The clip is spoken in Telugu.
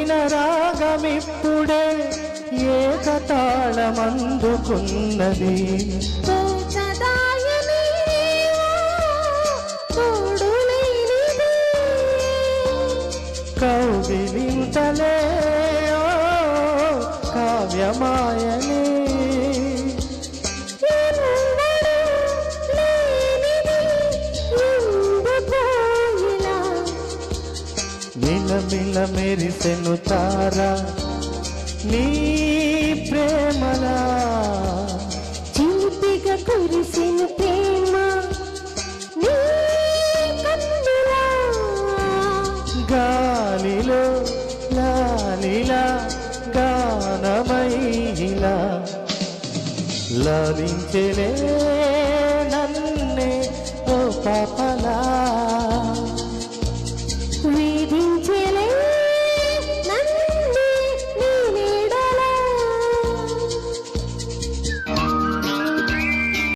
కురిసిన రాగమిప్పుడే ఏకతాళమందుకున్నది. కౌగిలింతలే కావ్యమాయనే మిలమిల మెరిసెను తారా నీ ప్రేమలా చిలిపిగా కురిసెను ప్రేమ నీ కన్నులా గాలిలో లాలిలా గానమైలా లాలించెలే నన్నే ఓ పాపలా.